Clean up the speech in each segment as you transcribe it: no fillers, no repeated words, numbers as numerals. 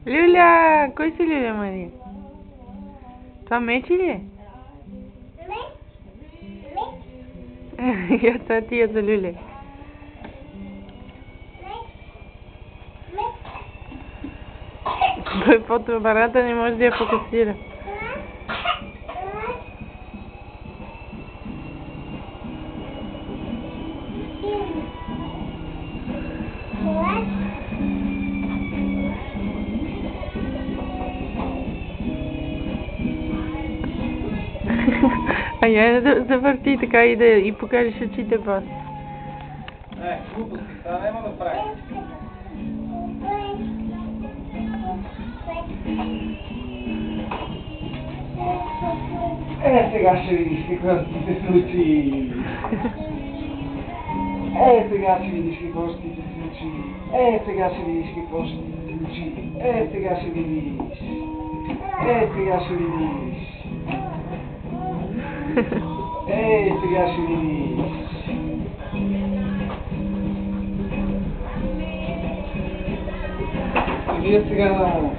Люля! Кой си Люля, Мария? Това меч ли е? Я това ти е за Люля. Фотоапарата не може да я фокусира. А я да завърти така и покажеш очите после. Глупости, това няма да прави. Сега ще видиш какво ще се случи. Сега ще видиш какво ще се случи. Сега ще видиш какво ще се случи. Сега ще видиш. Сега ще видиш. Сега ще видиш. Вие сега да...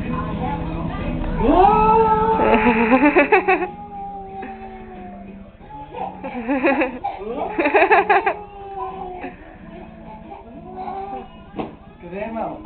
Къде е мамо?